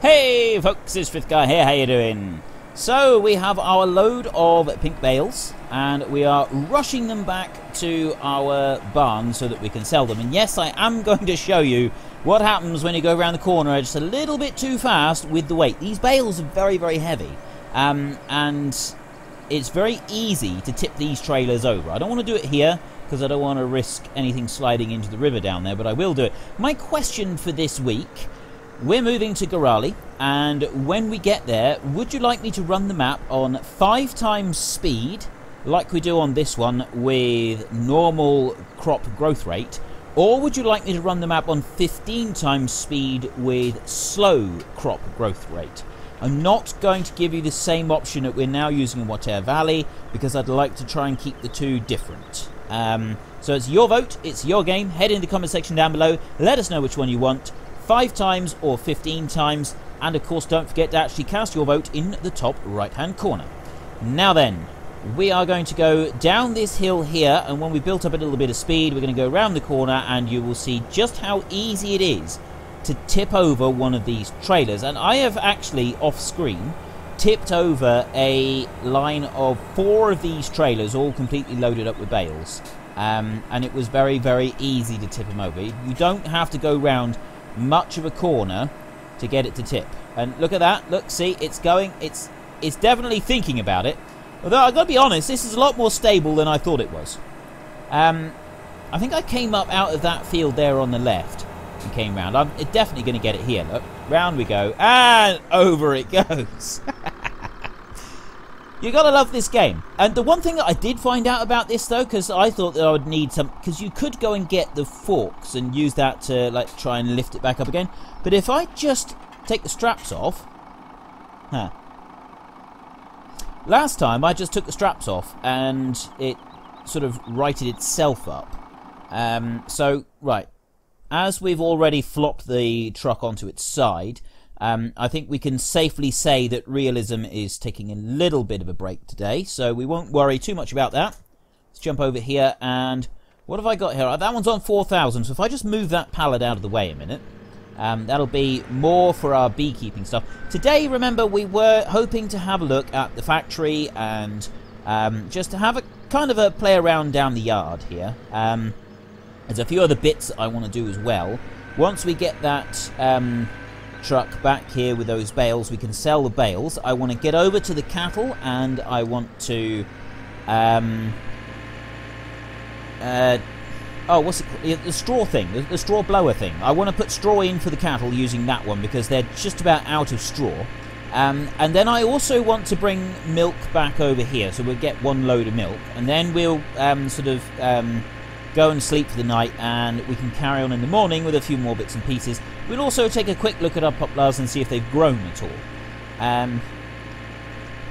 Hey folks, it's Frithgar here, how you doing? So we have our load of pink bales and we are rushing them back to our barn so that we can sell them. And yes, I am going to show you what happens when you go around the corner just a little bit too fast with the weight. These bales are very, very heavy and it's very easy to tip these trailers over. I don't want to do it here because I don't want to risk anything sliding into the river down there, but I will do it. My question for this week: we're moving to Gorale, and when we get there, would you like me to run the map on 5 times speed, like we do on this one, with normal crop growth rate, or would you like me to run the map on 15 times speed with slow crop growth rate? I'm not going to give you the same option that we're now using in Water Valley, because I'd like to try and keep the two different. So it's your vote, it's your game. Head in the comment section down below, let us know which one you want. 5 times or 15 times, and of course don't forget to actually cast your vote in the top right hand corner. Now then, we are going to go down this hill here, and when we built up a little bit of speed, we're going to go around the corner and you will see just how easy it is to tip over one of these trailers. And I have actually off screen tipped over a line of 4 of these trailers, all completely loaded up with bales, and it was very, very easy to tip them over. You don't have to go round much of a corner to get it to tip. And look at that, look, see, it's going, it's definitely thinking about it. Although I've got to be honest, this is a lot more stable than I thought it was. I think I came up out of that field there on the left and came round. I'm definitely going to get it here. Look, round we go, and over it goes. You gotta love this game. And the one thing that I did find out about this though, because I thought that I would need some, because you could go and get the forks and use that to like try and lift it back up again, but if I just take the straps off, last time I just took the straps off and it sort of righted itself up. So right, as we've already flopped the truck onto its side, I think we can safely say that realism is taking a little bit of a break today, so we won't worry too much about that. Let's jump over here, and what have I got here? That one's on 4,000, so if I just move that pallet out of the way a minute, that'll be more for our beekeeping stuff. Today, remember, we were hoping to have a look at the factory and just to have a kind of a play around down the yard here. There's a few other bits that I want to do as well. Once we get that truck back here with those bales, we can sell the bales. I want to get over to the cattle, and I want to what's it called? The straw thing, the straw blower thing. I want to put straw in for the cattle using that one because they're just about out of straw. And then I also want to bring milk back over here, so we'll get 1 load of milk, and then we'll go and sleep for the night, and we can carry on in the morning with a few more bits and pieces. We'll also take a quick look at our poplars and see if they've grown at all.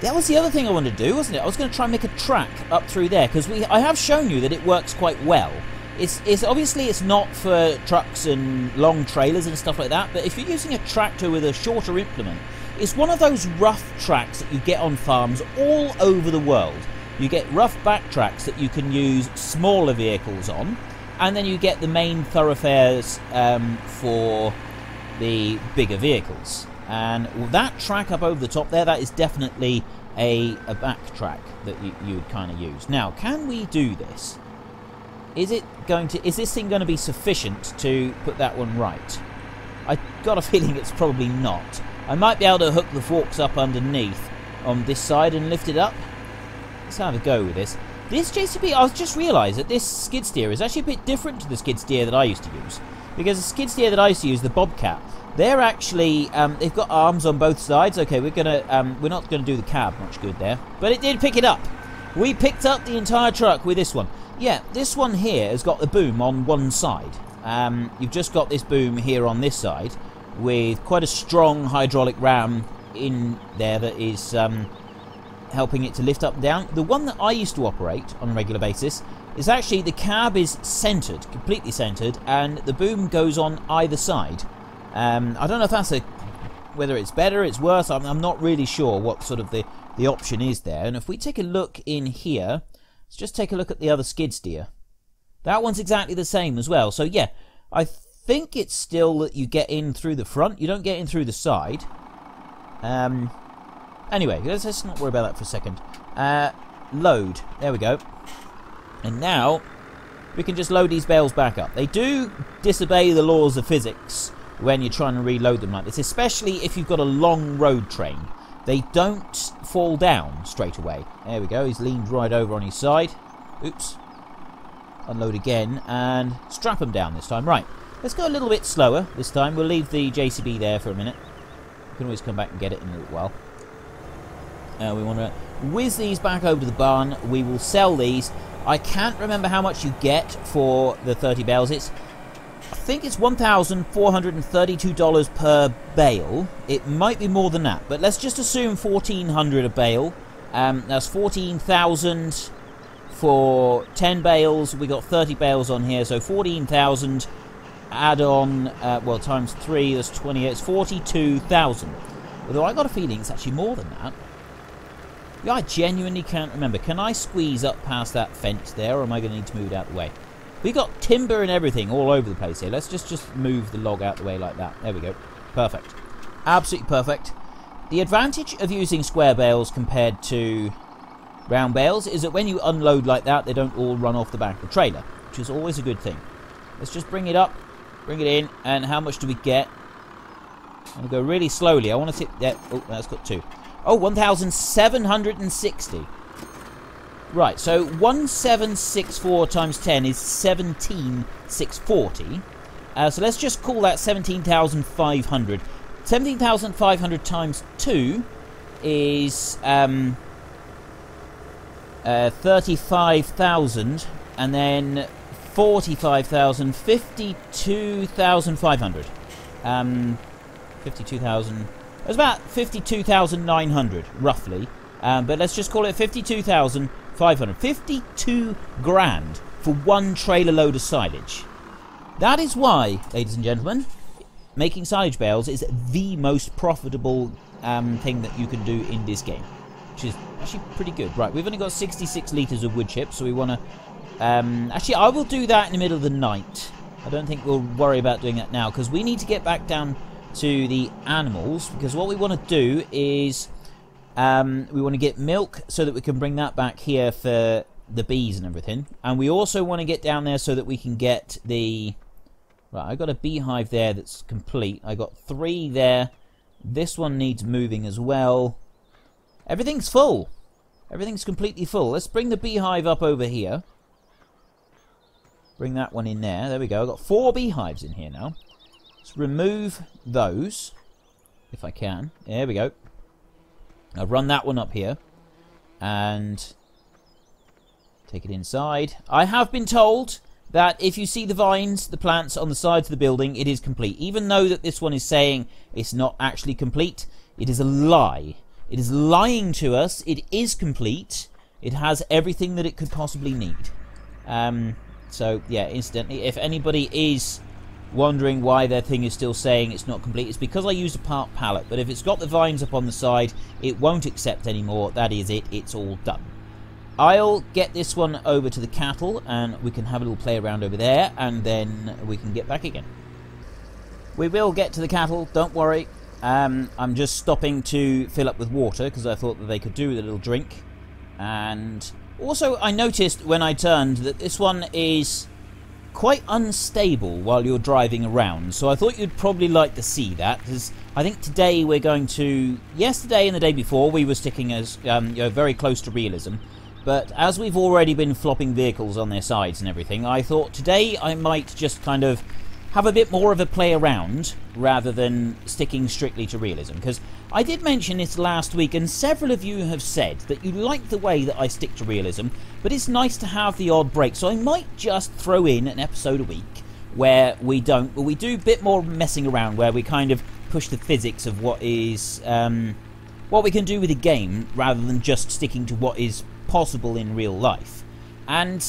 That was the other thing I wanted to do, wasn't it? I was going to try and make a track up through there, because I have shown you that it works quite well. It's obviously it's not for trucks and long trailers and stuff like that, but if you're using a tractor with a shorter implement, it's one of those rough tracks that you get on farms all over the world. You get rough back tracks that you can use smaller vehicles on, and then you get the main thoroughfares for the bigger vehicles. And that track up over the top there, that is definitely a back track that you would kind of use. Now, can we do this? Is this thing going to be sufficient to put that one right? I got a feeling it's probably not. I might be able to hook the forks up underneath on this side and lift it up. Let's have a go with this. This JCB, I just realised that this skid steer is actually a bit different to the skid steer that I used to use. Because the skid steer that I used to use, the Bobcat, they're actually, they've got arms on both sides. Okay, we're not going to do the cab much good there. But it did pick it up. We picked up the entire truck with this one. Yeah, this one here has got the boom on one side. You've just got this boom here on this side with quite a strong hydraulic ram in there that is helping it to lift up and down. The one that I used to operate on a regular basis is actually the cab is centered, completely centered, and the boom goes on either side. I don't know if that's whether it's better, it's worse. I'm not really sure what sort of the option is there. And if we take a look in here, let's just take a look at the other skid steer. That one's exactly the same as well. So yeah, I think it's still that you get in through the front. You don't get in through the side. Anyway, let's not worry about that for a second. Load. There we go. And now we can just load these bales back up. They do disobey the laws of physics when you're trying to reload them like this, especially if you've got a long road train. They don't fall down straight away. There we go. He's leaned right over on his side. Oops. Unload again and strap them down this time. Right. Let's go a little bit slower this time. We'll leave the JCB there for a minute. We can always come back and get it in a little while. We want to whiz these back over to the barn. We will sell these. I can't remember how much you get for the 30 bales. I think it's $1,432 per bale. It might be more than that, but let's just assume $1,400 a bale. That's $14,000 for 10 bales. We got 30 bales on here, so $14,000. Add on, well, times 3, that's 28. It's $42,000. Although I got a feeling it's actually more than that. Yeah, I genuinely can't remember. Can I squeeze up past that fence there, or am I going to need to move it out of the way? We got timber and everything all over the place here. Let's just move the log out of the way like that. There we go. Perfect. Absolutely perfect. The advantage of using square bales compared to round bales is that when you unload like that, they don't all run off the back of the trailer, which is always a good thing. Let's just bring it up, bring it in, and how much do we get? I'm going to go really slowly. I want to see... Yeah, oh, that's got 2. Oh, 1,760. Right, so 1,764 times 10 is 17,640. So let's just call that 17,500. 17,500 times 2 is 35,000, and then 45,000, 52,500. 52,000. It was about 52,900, roughly. But let's just call it 52,500. 52 grand for one trailer load of silage. That is why, ladies and gentlemen, making silage bales is the most profitable thing that you can do in this game, which is actually pretty good. Right, we've only got 66 litres of wood chips, so we want to... actually, I will do that in the middle of the night. I don't think we'll worry about doing that now, because we need to get back down to the animals, because what we want to do is we want to get milk so that we can bring that back here for the bees and everything, and we also want to get down there so that we can get the... Right, I got a beehive there that's complete. I got 3 there. This one needs moving as well. Everything's full. Everything's completely full. Let's bring the beehive up over here. Bring that one in there. There we go. I've got 4 beehives in here now. Let's remove those, if I can. There we go. I'll run that one up here. And take it inside. I have been told that if you see the vines, the plants on the sides of the building, it is complete. Even though that this one is saying it's not actually complete, it is a lie. It is lying to us. It is complete. It has everything that it could possibly need. So, yeah, incidentally, if anybody is wondering why their thing is still saying it's not complete, it's because I used a part pallet. But if it's got the vines up on the side, it won't accept anymore. That is it. It's all done. I'll get this one over to the cattle, and we can have a little play around over there, and then we can get back again. We will get to the cattle, don't worry. I'm just stopping to fill up with water, because I thought that they could do with a little drink. And also, I noticed when I turned that this one is quite unstable while you're driving around, so I thought you'd probably like to see that, because I think today we're going to... Yesterday and the day before, we were sticking as very close to realism. But as we've already been flopping vehicles on their sides and everything, I thought today I might just kind of have a bit more of a play around rather than sticking strictly to realism. Because I did mention this last week, and several of you have said that you like the way that I stick to realism, but it's nice to have the odd break. So I might just throw in an episode a week where we don't, but we do a bit more messing around, where we kind of push the physics of what is what we can do with a game rather than just sticking to what is possible in real life. And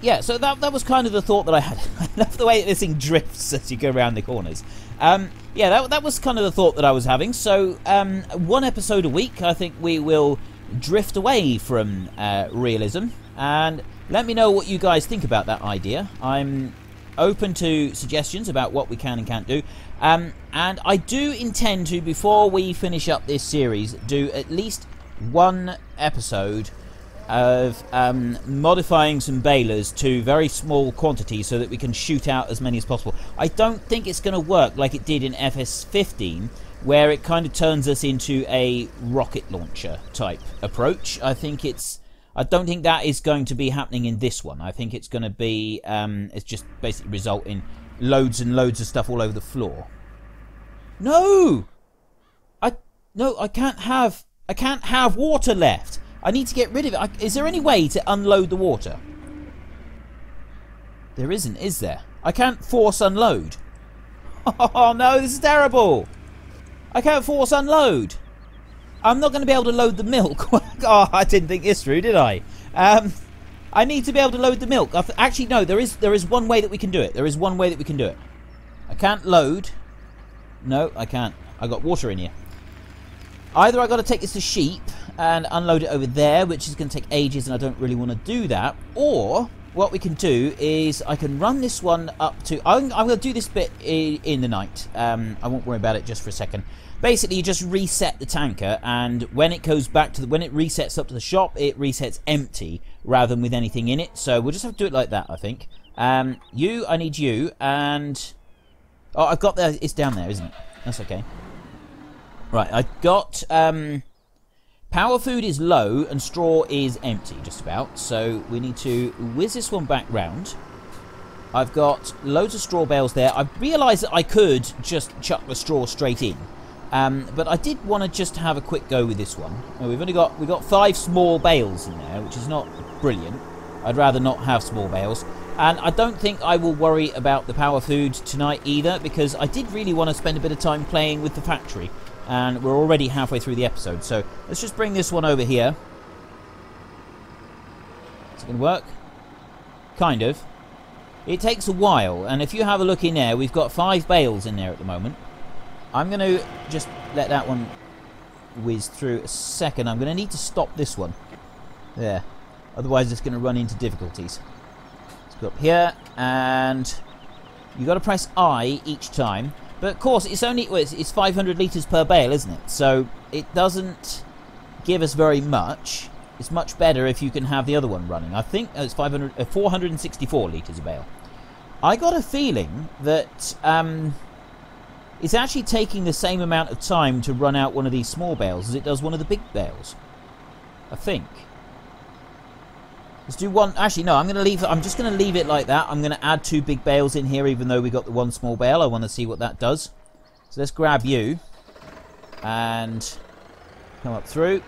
yeah, so that was kind of the thought that I had. I love the way that this thing drifts as you go around the corners. Yeah, that was kind of the thought that I was having. So one episode a week, I think we will drift away from realism, and let me know what you guys think about that idea. I'm open to suggestions about what we can and can't do. And I do intend to, before we finish up this series, do at least one episode of modifying some balers to very small quantities so that we can shoot out as many as possible. I don't think it's going to work like it did in FS15, where it kind of turns us into a rocket launcher type approach. I don't think that is going to be happening in this one. I think it's going to be it's just basically result in loads and loads of stuff all over the floor. No, I can't have water left. I need to get rid of it. Is there any way to unload the water? There isn't, is there? I can't force unload. Oh no, this is terrible. I can't force unload. I'm not going to be able to load the milk. Oh, I didn't think this through, did I? I need to be able to load the milk. Actually, no, there is one way that we can do it. There is one way that we can do it. I can't load. No, I can't. I got water in here. Either I got to take this to sheep and unload it over there, which is going to take ages, and I don't really want to do that. Or what we can do is I can run this one up to... I'm going to do this bit in the night. I won't worry about it just for a second. Basically, you just reset the tanker, and when it goes back to when it resets up to the shop, it resets empty rather than with anything in it. So we'll just have to do it like that, I think. I need you, and oh, I've got the. It's down there, isn't it? That's okay. Right, I got power food is low and straw is empty, just about. So we need to whiz this one back round. I've got loads of straw bales there. I realised that I could just chuck the straw straight in. But I did want to just have a quick go with this one. We've got 5 small bales in there, which is not brilliant. I'd rather not have small bales. And I don't think I will worry about the power food tonight either, because I did really want to spend a bit of time playing with the factory. And we're already halfway through the episode, so let's just bring this one over here. Is it going to work? Kind of. It takes a while, and if you have a look in there, we've got 5 bales in there at the moment. I'm going to just let that one whiz through a second. I'm going to need to stop this one. There. Otherwise it's going to run into difficulties. Let's go up here, and you've got to press I each time. But of course, it's only it's 500 litres per bale, isn't it? So it doesn't give us very much. It's much better if you can have the other one running. I think it's 464 litres a bale. I got a feeling that it's actually taking the same amount of time to run out one of these small bales as it does one of the big bales. I think. Let's do one. Actually, no, I'm just going to leave it like that. I'm going to add 2 big bales in here, even though we got the 1 small bale. I want to see what that does. So let's grab you and come up through.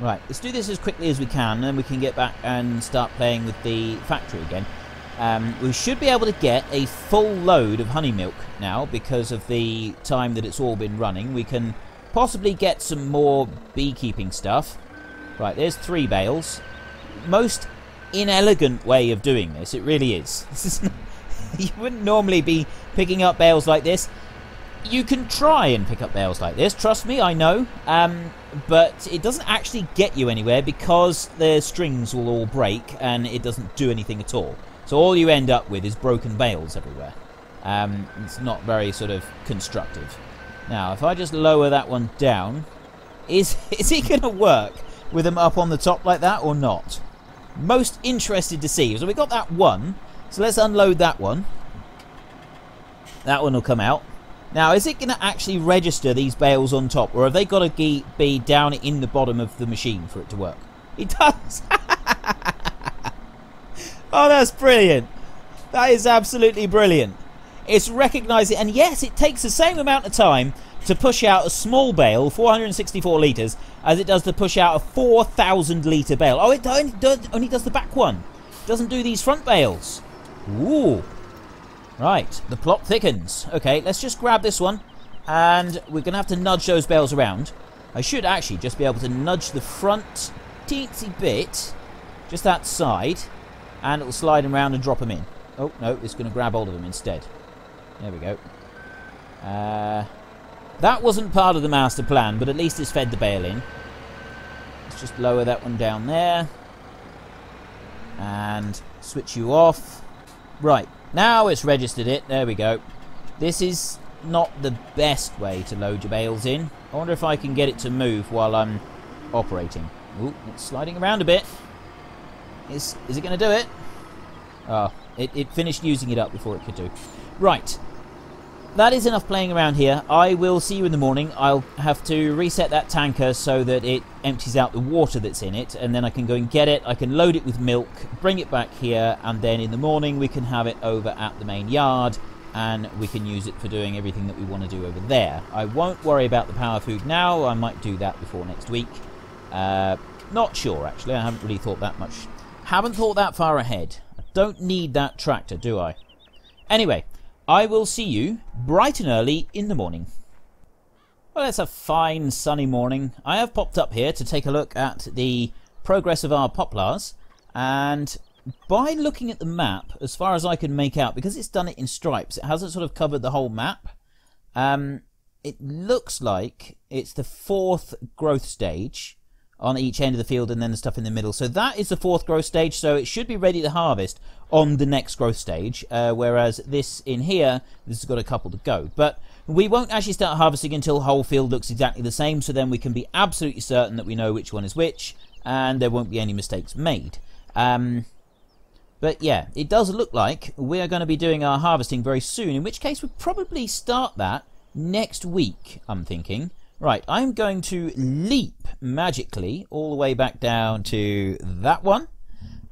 Right, let's do this as quickly as we can, and then we can get back and start playing with the factory again. We should be able to get a full load of honeymilk now because of the time that it's all been running. We can possibly get some more beekeeping stuff. Right, there's 3 bales. Most inelegant way of doing this, it really is. This is not, you wouldn't normally be picking up bales like this. You can try and pick up bales like this, trust me, I know. But it doesn't actually get you anywhere because the strings will all break and it doesn't do anything at all. So all you end up with is broken bales everywhere. It's not very sort of constructive. Now, if I just lower that one down, is it going to work with them up on the top like that or not? Most interested to see. So we got that one. So let's unload that one. That one will come out. Now, is it going to actually register these bales on top, or have they got to be down in the bottom of the machine for it to work? It does. Oh, that's brilliant. That is absolutely brilliant. It's recognising, and yes, it takes the same amount of time to push out a small bale, 464 litres, as it does to push out a 4,000 litre bale. Oh, it only does the back one. It doesn't do these front bales. Ooh. Right, the plot thickens. Okay, let's just grab this one, and we're going to have to nudge those bales around. I should actually just be able to nudge the front teensy bit, just that side, and it will slide them around and drop them in. Oh, no, it's going to grab hold of them instead. There we go. That wasn't part of the master plan, but at least it's fed the bale in. Let's just lower that one down there. And switch you off. Right, now it's registered it. There we go. This is not the best way to load your bales in. I wonder if I can get it to move while I'm operating. Ooh, it's sliding around a bit. Is it going to do it? Oh, it finished using it up before it could do. Right. That is enough playing around here. I will see you in the morning. I'll have to reset that tanker so that it empties out the water that's in it, and then I can go and get it. I can load it with milk, bring it back here, and then in the morning we can have it over at the main yard, and we can use it for doing everything that we want to do over there. I won't worry about the power food now. I might do that before next week. Not sure, actually. I haven't really thought that much. Haven't thought that far ahead. I don't need that tractor, do I? Anyway, I will see you bright and early in the morning. Well, it's a fine sunny morning. I have popped up here to take a look at the progress of our poplars, and by looking at the map, as far as I can make out, because it's done it in stripes, it hasn't sort of covered the whole map. It looks like it's the 4th growth stage on each end of the field, and then the stuff in the middle. So that is the 4th growth stage, so it should be ready to harvest on the next growth stage, whereas this in here, this has got a couple to go. But we won't actually start harvesting until the whole field looks exactly the same, so then we can be absolutely certain that we know which one is which, and there won't be any mistakes made. But yeah, it does look like we are going to be doing our harvesting very soon, in which case we'll probably start that next week, I'm thinking. Right, I'm going to leap magically all the way back down to that one.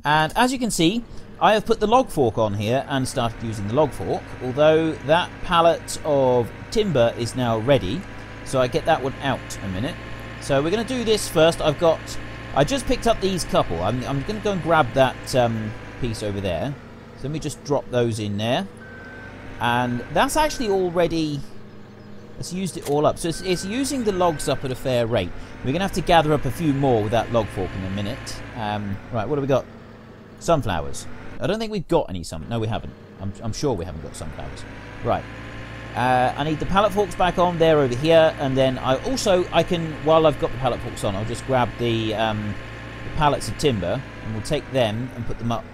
And as you can see, I have put the log fork on here and started using the log fork, although that pallet of timber is now ready. So I get that one out a minute. So we're going to do this first. I just picked up these couple. I'm going to go and grab that piece over there. So let me just drop those in there. And that's actually already... It's used it all up. So it's using the logs up at a fair rate. We're going to have to gather up a few more with that log fork in a minute. Right, what have we got? Sunflowers. I don't think we've got any No, we haven't. I'm sure we haven't got sunflowers. Right. I need the pallet forks back on. They're over here. And then I can, while I've got the pallet forks on, I'll just grab the pallets of timber. And we'll take them and put them up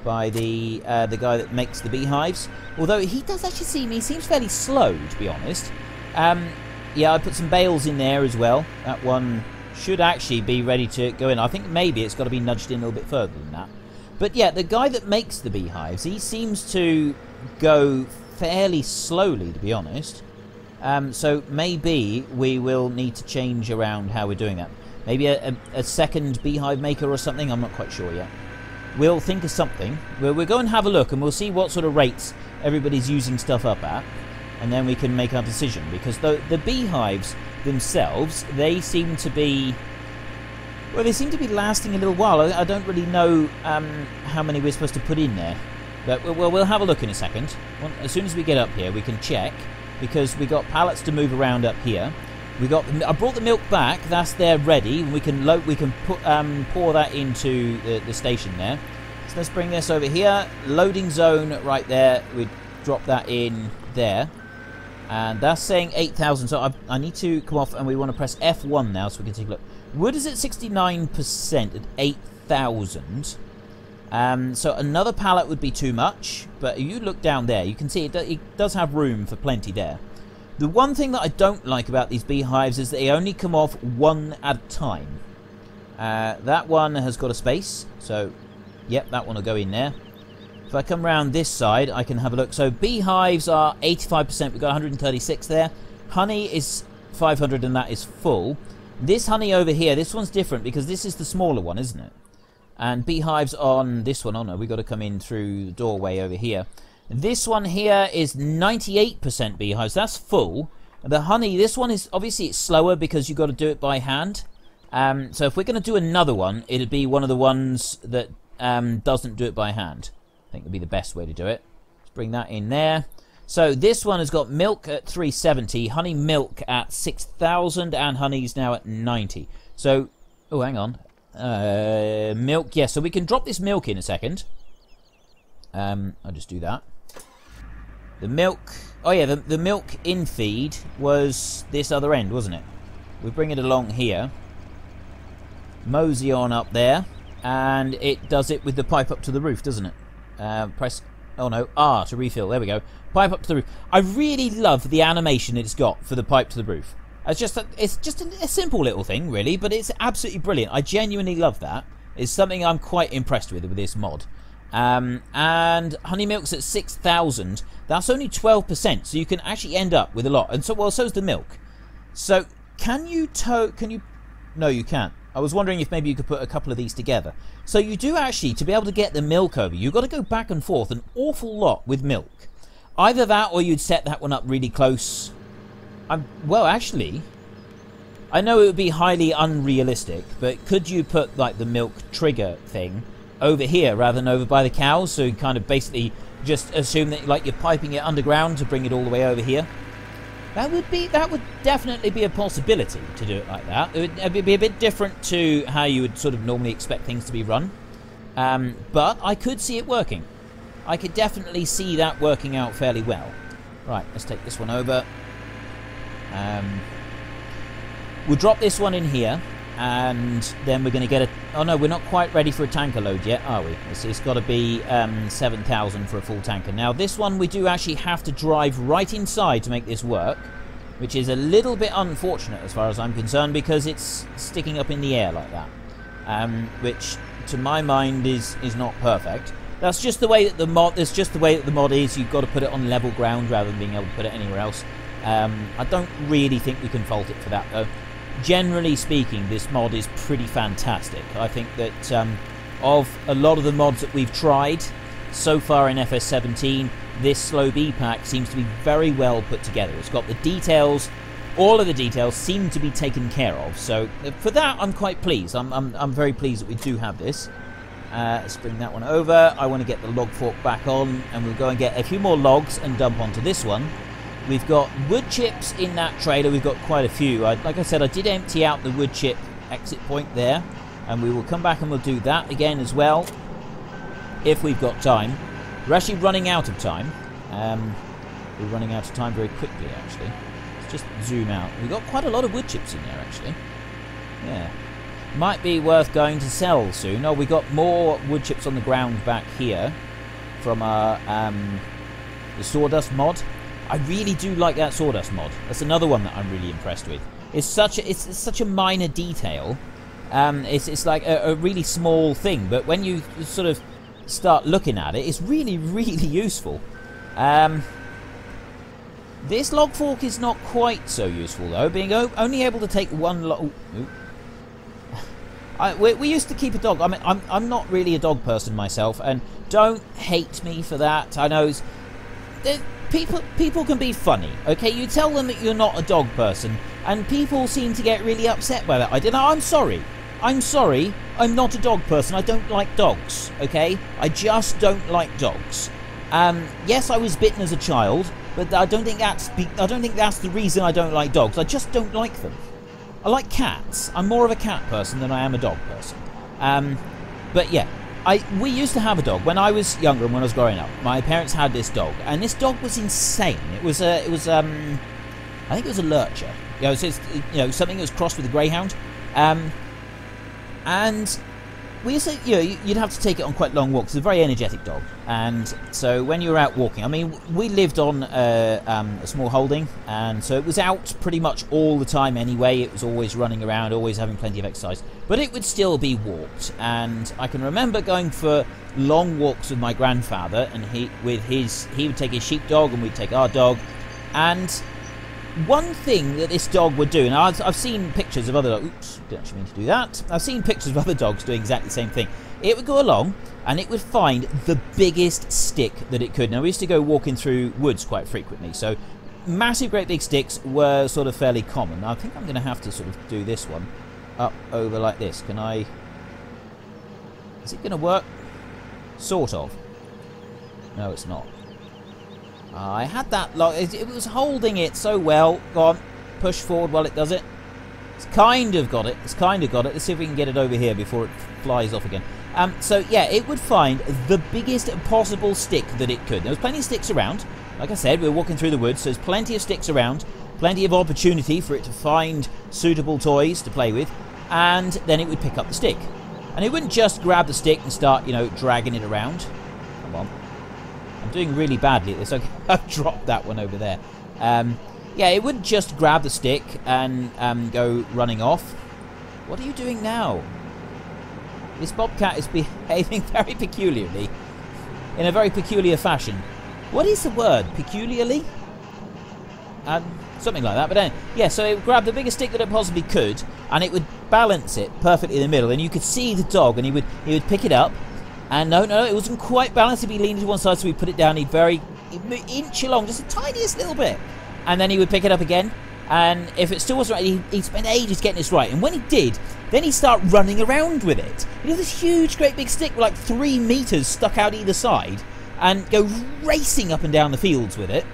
by the guy that makes the beehives. Although he does actually he seems fairly slow, to be honest. Yeah, I put some bales in there as well. That one should actually be ready to go in. I think maybe it's got to be nudged in a little bit further than that. But yeah, the guy that makes the beehives, he seems to go fairly slowly, to be honest. So maybe we will need to change around how we're doing that. Maybe a second beehive maker or something. I'm not quite sure yet. We'll think of something. We'll go and have a look, and we'll see what sort of rates everybody's using stuff up at, and then we can make our decision. Because the beehives themselves, they seem to be... Well, they seem to be lasting a little while. I don't really know how many we're supposed to put in there. But we'll have a look in a second. As soon as we get up here, we can check, because we got pallets to move around up here. I brought the milk back. That's there ready. We can pour that into the station there. So let's bring this over here. Loading zone right there. We drop that in there, and that's saying 8,000. So I need to come off, and we want to press F1 now so we can take a look. Wood is at 69% at 8,000. So another pallet would be too much. But you look down there, you can see it does have room for plenty there. The one thing that I don't like about these beehives is that they only come off one at a time. That one has got a space, so yep, that one will go in there. If I come around this side, I can have a look. So beehives are 85%, we've got 136 there. Honey is 500 and that is full. This honey over here, this one's different because this is the smaller one, isn't it? And beehives on this one, oh no, we've got to come in through the doorway over here. This one here is 98% beehives. That's full. The honey, this one is obviously it's slower because you've got to do it by hand. So if we're going to do another one, it'd be one of the ones that doesn't do it by hand. I think would be the best way to do it. Let's bring that in there. So this one has got milk at 370, honey milk at 6,000, and honey's now at 90. So, oh, hang on. Milk, yes. So we can drop this milk in a second. I'll just do that. The milk... Oh, yeah, the milk in feed was this other end, wasn't it? We bring it along here. Mosey on up there. And it does it with the pipe up to the roof, doesn't it? Press Oh no, R to refill. There we go. Pipe up to the roof. I really love the animation it's got for the pipe to the roof. It's just a simple little thing, really, but it's absolutely brilliant. I genuinely love that. It's something I'm quite impressed with this mod. And honeymilk's at 6,000. That's only 12%, so you can actually end up with a lot. And so, well, so's the milk. So, can you No, you can't. I was wondering if maybe you could put a couple of these together. So you do actually, to be able to get the milk over, you've got to go back and forth an awful lot with milk. Either that, or you'd set that one up really close. Well, actually, I know it would be highly unrealistic, but could you put, like, the milk trigger thing over here rather than over by the cows? So you kind of basically just assume that, like, you're piping it underground to bring it all the way over here. That would definitely be a possibility to do it like that. It would be a bit different to how you would sort of normally expect things to be run. But I could see it working. I could definitely see that working out fairly well. Right, let's take this one over. We'll drop this one in here, and then we're going to get a... Oh no, we're not quite ready for a tanker load yet, are we? It's got to be 7,000 for a full tanker. Now this one we do actually have to drive right inside to make this work, which is a little bit unfortunate as far as I'm concerned, because it's sticking up in the air like that, which to my mind is not perfect. That's just the way that the mod. That's just the way that the mod is. You've got to put it on level ground rather than being able to put it anywhere else. I don't really think we can fault it for that, though. Generally speaking, this mod is pretty fantastic. I think that of a lot of the mods that we've tried so far in FS17, this slow B pack seems to be very well put together. It's got the details. All of the details seem to be taken care of. So for that, I'm quite pleased. I'm very pleased that we do have this. Let's bring that one over. I want to get the log fork back on, and we'll go and get a few more logs and dump onto this one. We've got wood chips in that trailer. We've got quite a few. Like I said, I did empty out the wood chip exit point there, and we will come back and we'll do that again as well if we've got time. We're actually running out of time. We're running out of time very quickly, actually. Let's just zoom out. We've got quite a lot of wood chips in there, actually. Yeah. Might be worth going to sell soon. Oh, we got more wood chips on the ground back here from our the sawdust mod. I really do like that sawdust mod. That's another one that I'm really impressed with. It's such a minor detail. It's like a really small thing, but when you sort of start looking at it, it's really, really useful. This log fork is not quite so useful though, being only able to take one log. We used to keep a dog. I mean, I'm not really a dog person myself, and don't hate me for that. I know people can be funny, okay? You tell them that you're not a dog person, and people seem to get really upset by that. I'm sorry. I'm sorry. I'm not a dog person. I don't like dogs, okay? I just don't like dogs. Yes, I was bitten as a child, but I don't think that's the reason I don't like dogs. I just don't like them. I like cats. I'm more of a cat person than I am a dog person. But yeah, we used to have a dog when I was younger and when I was growing up. My parents had this dog, and this dog was insane. It was I think it was a lurcher. Something that was crossed with a greyhound. And we used to, you'd have to take it on quite long walks. It's a very energetic dog, and so when you were out walking, I mean, we lived on a small holding, and so it was out pretty much all the time anyway. It was always running around, always having plenty of exercise, but it would still be walked. And I can remember going for long walks with my grandfather, and he would take his sheepdog, and we'd take our dog. And one thing that this dog would do, and I've seen pictures of other dogs. Oops, didn't actually mean to do that. I've seen pictures of other dogs doing exactly the same thing. It would go along, and it would find the biggest stick that it could. Now, we used to go walking through woods quite frequently, so massive, great big sticks were sort of fairly common. Now, I think I'm going to have to sort of do this one up over like this. Can I... Is it going to work? Sort of. No, it's not. I had that lock. It was holding it so well. Go on, push forward while it does it. It's kind of got it. Let's see if we can get it over here before it flies off again. So yeah, it would find the biggest possible stick that it could. There was plenty of sticks around. Like I said, we were walking through the woods, so there's plenty of sticks around, plenty of opportunity for it to find suitable toys to play with, and then it would pick up the stick. And it wouldn't just grab the stick and start, dragging it around. Come on. I'm doing really badly at this. Okay, I've dropped that one over there. Yeah, it wouldn't just grab the stick and go running off. What are you doing now? This bobcat is behaving very peculiarly. In a very peculiar fashion. What is the word? Peculiarly? Something like that. But anyway, yeah, so it would grab the biggest stick that it possibly could, and it would balance it perfectly in the middle, and you could see the dog, and he would pick it up, and no, it wasn't quite balanced. He'd be leaning to one side, so we put it down. He'd inch along, just the tiniest little bit, and then he would pick it up again. And if it still wasn't right, he'd spend ages getting this right. And when he did, then he'd start running around with it. He had this huge, great big stick with like 3 meters stuck out either side, and go racing up and down the fields with it.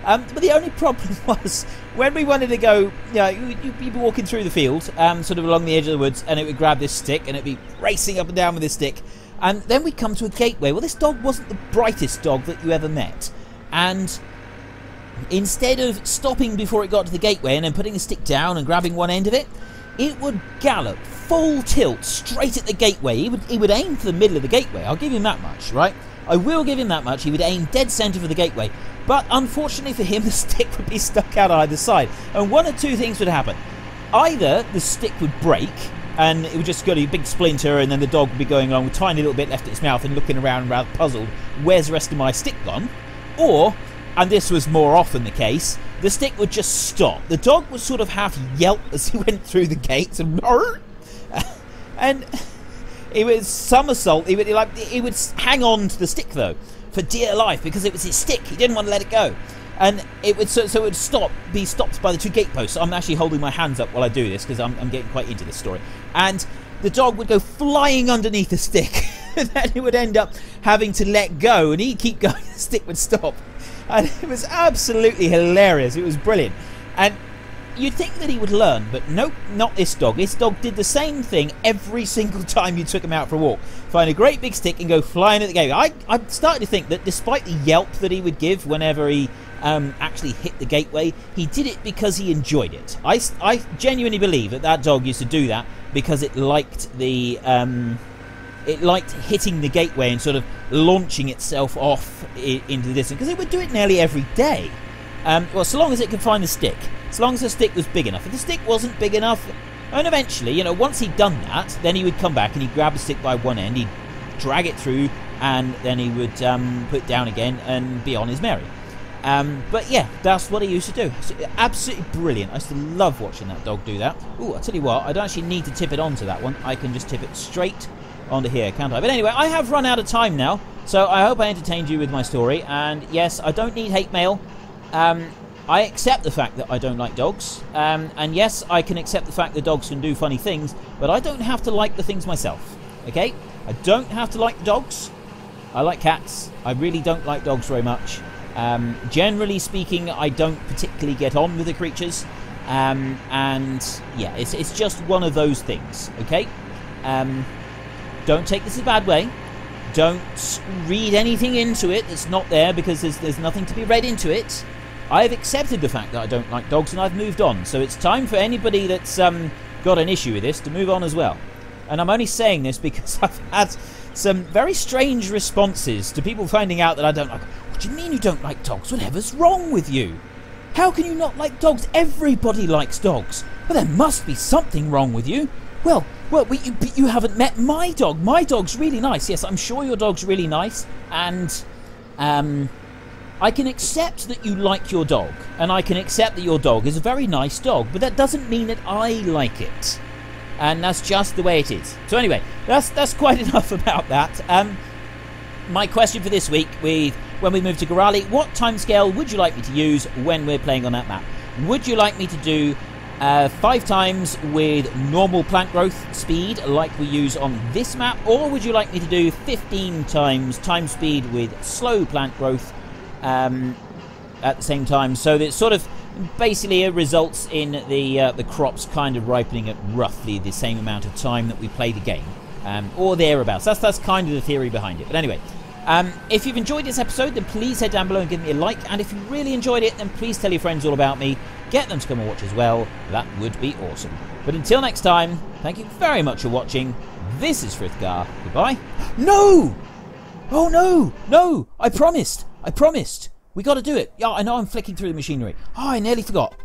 But the only problem was, when we wanted to go, you'd be walking through the field, sort of along the edge of the woods, and it would grab this stick, and it'd be racing up and down with this stick. And then we'd come to a gateway. Well, this dog wasn't the brightest dog that you ever met. And instead of stopping before it got to the gateway and then putting the stick down and grabbing one end of it, it would gallop full tilt straight at the gateway. He would aim for the middle of the gateway. I'll give him that much, right? I will give him that much. He would aim dead centre for the gateway. But unfortunately for him, the stick would be stuck out either side. And one of two things would happen. Either the stick would break, and it would just go to a big splinter, and then the dog would be going along with a tiny little bit left in its mouth and looking around rather puzzled, where's the rest of my stick gone? Or, and this was more often the case, the stick would just stop. The dog would sort of half yelp as he went through the gates, and he would somersault. He would hang on to the stick though, for dear life, because it was his stick. He didn't want to let it go, and it would so it would be stopped by the 2 gateposts. I'm actually holding my hands up while I do this because I'm getting quite into this story. And the dog would go flying underneath the stick, and then he would end up having to let go, and he'd keep going. The stick would stop, and it was absolutely hilarious. It was brilliant, and you'd think that he would learn, but nope, not this dog. This dog did the same thing every single time you took him out for a walk. Find a great big stick and go flying at the gateway. I started to think that despite the yelp that he would give whenever he actually hit the gateway, he did it because he enjoyed it. I genuinely believe that dog used to do that because it liked hitting the gateway and sort of launching itself off into the distance, because it would do it nearly every day. Well, so long as it could find the stick. So long as the stick was big enough. If the stick wasn't big enough, and eventually, once he'd done that, then he would come back and he'd grab the stick by one end, he'd drag it through, and then he would put it down again and be on his merry. But yeah, that's what he used to do. So, absolutely brilliant. I used to love watching that dog do that. Ooh, I'll tell you what, I don't actually need to tip it onto that one. I can just tip it straight onto here, can't I? But anyway, I have run out of time now, so I hope I entertained you with my story. And yes, I don't need hate mail. I accept the fact that I don't like dogs, and yes, I can accept the fact that dogs can do funny things, but I don't have to like the things myself, okay? I don't have to like dogs. I like cats. I really don't like dogs very much. Generally speaking, I don't particularly get on with the creatures, and yeah, it's just one of those things, okay? Don't take this a bad way. Don't read anything into it that's not there, because there's nothing to be read into it. I've accepted the fact that I don't like dogs, and I've moved on. So it's time for anybody that's got an issue with this to move on as well. And I'm only saying this because I've had some very strange responses to people finding out that I don't like. What do you mean you don't like dogs? Whatever's wrong with you? How can you not like dogs? Everybody likes dogs. Well, there must be something wrong with you. Well, but you haven't met my dog. My dog's really nice. Yes, I'm sure your dog's really nice. And I can accept that you like your dog, and I can accept that your dog is a very nice dog, but that doesn't mean that I like it. And that's just the way it is. So anyway, that's quite enough about that. My question for this week, when we move to Gorale, what timescale would you like me to use when we're playing on that map? Would you like me to do 5 times with normal plant growth speed like we use on this map, or would you like me to do 15 times time speed with slow plant growth at the same time, so that sort of basically it results in the crops kind of ripening at roughly the same amount of time that we play the game, or thereabouts. That's kind of the theory behind it. But anyway, if you've enjoyed this episode, then please head down below and give me a like, and if you really enjoyed it, then please tell your friends all about me. Get them to come and watch as well. That would be awesome. But until next time, thank you very much for watching. This is Frithgar. Goodbye. No! Oh no! No! I promised! I promised. We got to do it. Yeah, I know I'm flicking through the machinery. Oh, I nearly forgot.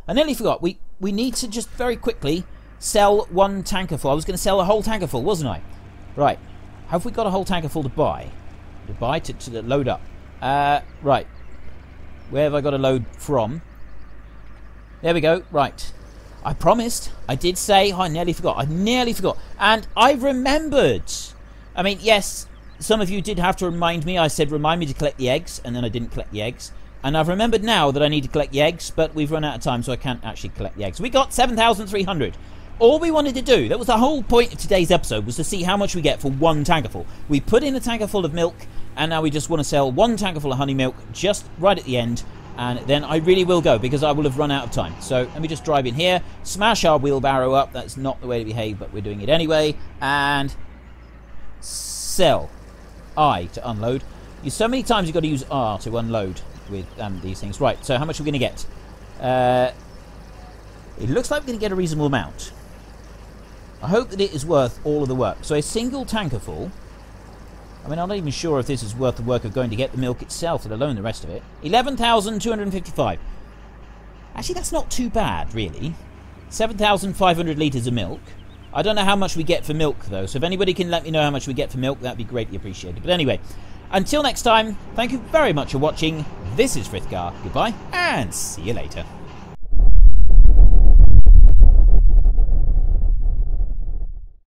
We need to just very quickly sell one tanker full. I was going to sell a whole tanker full, wasn't I? Right. Have we got a whole tanker full to buy? To load up. Right. Where have I got to load from? There we go. Right. I promised. I did say. Oh, I nearly forgot. And I remembered. I mean, yes, some of you did have to remind me. I said, remind me to collect the eggs, and then I didn't collect the eggs. And I've remembered now that I need to collect the eggs, but we've run out of time, so I can't actually collect the eggs. We got 7,300. All we wanted to do, that was the whole point of today's episode, was to see how much we get for one tanker full. We put in a tanker full of milk, and now we just want to sell one tanker full of honey milk just right at the end, and then I really will go, because I will have run out of time. So let me just drive in here, smash our wheelbarrow up. That's not the way to behave, but we're doing it anyway, and sell. I to unload. So many times you've got to use R to unload with these things. Right, so how much are we going to get? It looks like we're going to get a reasonable amount. I hope that it is worth all of the work. So a single tanker full. I mean, I'm not even sure if this is worth the work of going to get the milk itself, let alone the rest of it. 11,255. Actually, that's not too bad, really. 7,500 litres of milk. I don't know how much we get for milk, though. So if anybody can let me know how much we get for milk, that'd be greatly appreciated. But anyway, until next time, thank you very much for watching. This is Frithgar. Goodbye, and see you later.